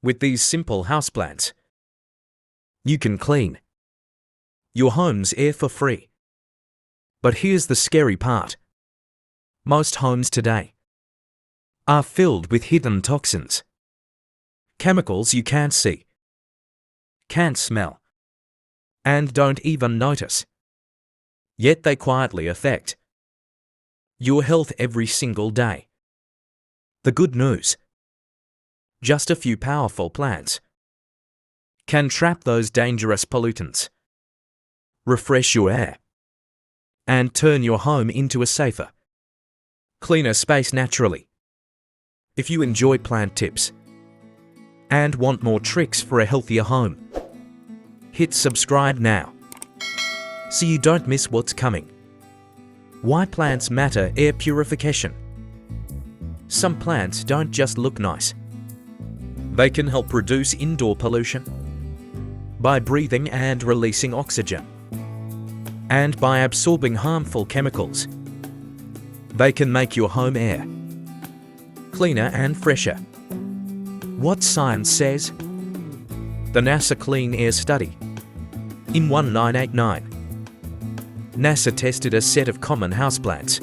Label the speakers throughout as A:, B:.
A: With these simple houseplants, you can clean your home's air for free. But here's the scary part. Most homes today are filled with hidden toxins, chemicals you can't see, can't smell, and don't even notice. Yet they quietly affect your health every single day. The good news: just a few powerful plants can trap those dangerous pollutants, refresh your air, and turn your home into a safer, cleaner space naturally. If you enjoy plant tips and want more tricks for a healthier home, hit subscribe now so you don't miss what's coming. Why plants matter: air purification. Some plants don't just look nice. They can help reduce indoor pollution by breathing and releasing oxygen. And by absorbing harmful chemicals, they can make your home air cleaner and fresher. What science says? The NASA Clean Air Study. In 1989, NASA tested a set of common houseplants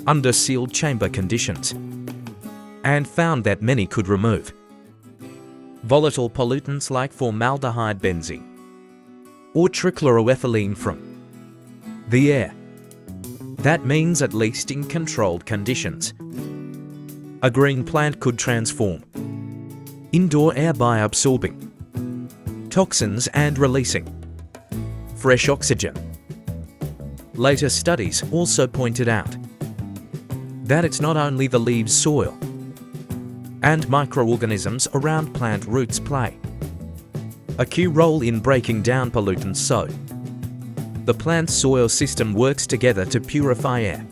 A: under sealed chamber conditions and found that many could remove volatile pollutants like formaldehyde benzene or trichloroethylene from the air. That means, at least in controlled conditions, a green plant could transform indoor air by absorbing toxins and releasing fresh oxygen. Later studies also pointed out that it's not only the leaves, soil, and microorganisms around plant roots play a key role in breaking down pollutants, so the plant soil system works together to purify air.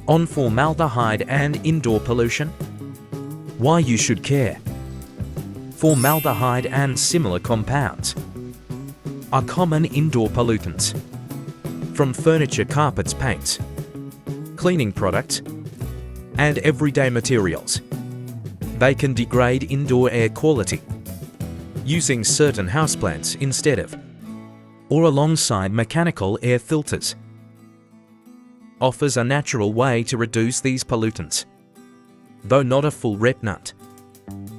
A: On formaldehyde and indoor pollution, why you should care. Formaldehyde and similar compounds are common indoor pollutants from furniture, carpets, paints, cleaning products, and everyday materials. They can degrade indoor air quality. Using certain houseplants instead of or alongside mechanical air filters offers a natural way to reduce these pollutants, though not a full repellent.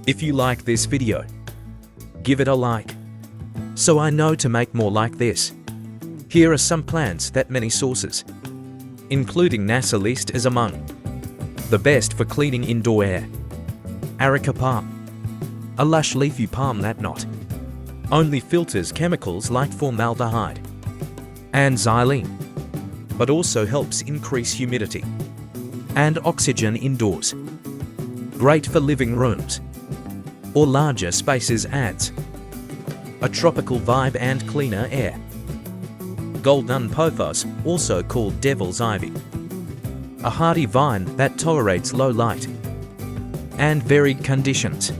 A: If you like this video, give it a like, so I know to make more like this. Here are some plants that many sources, including NASA, list as among the best for cleaning indoor air. Areca palm, a lush leafy palm that not only filters chemicals like formaldehyde and xylene, but also helps increase humidity and oxygen indoors. Great for living rooms or larger spaces, adds a tropical vibe and cleaner air. Golden pothos, also called devil's ivy, a hardy vine that tolerates low light and varied conditions.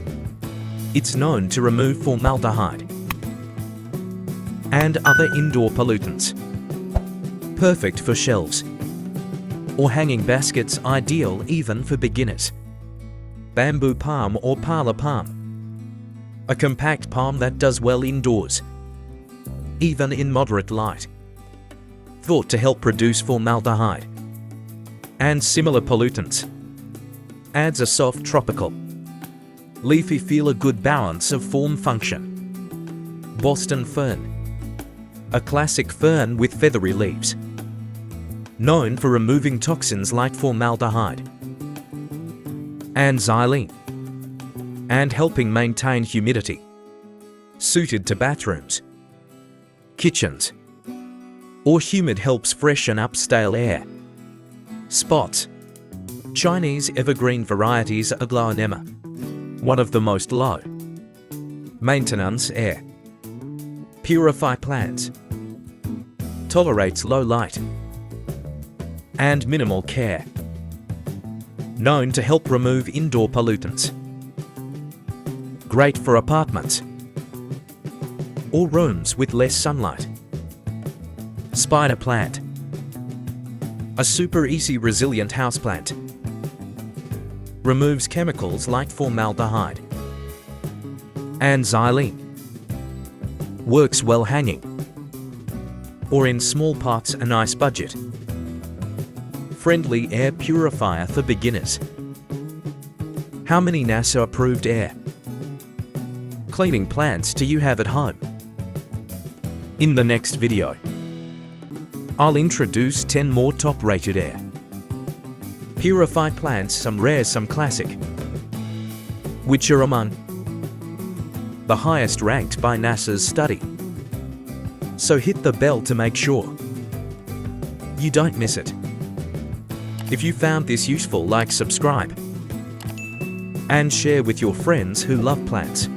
A: It's known to remove formaldehyde and other indoor pollutants. Perfect for shelves or hanging baskets, ideal even for beginners. Bamboo palm or parlor palm, a compact palm that does well indoors, even in moderate light. Thought to help reduce formaldehyde and similar pollutants. Adds a soft tropical leafy feel, a good balance of form function. Boston fern, a classic fern with feathery leaves, known for removing toxins like formaldehyde and xylene and helping maintain humidity. Suited to bathrooms, kitchens, or humid, helps freshen up stale air. Spots, Chinese evergreen varieties, aglaonema, one of the most low maintenance air purify plants, tolerates low light and minimal care, known to help remove indoor pollutants. Great for apartments or rooms with less sunlight. Spider plant, a super easy resilient houseplant, removes chemicals like formaldehyde and xylene. Works well hanging or in small pots, a nice budget. Friendly air purifier for beginners. How many NASA-approved air cleaning plants do you have at home? In the next video, I'll introduce 10 more top-rated air purify plants, some rare, some classic, which are among the highest ranked by NASA's study. So hit the bell to make sure you don't miss it. If you found this useful, like, subscribe, and share with your friends who love plants.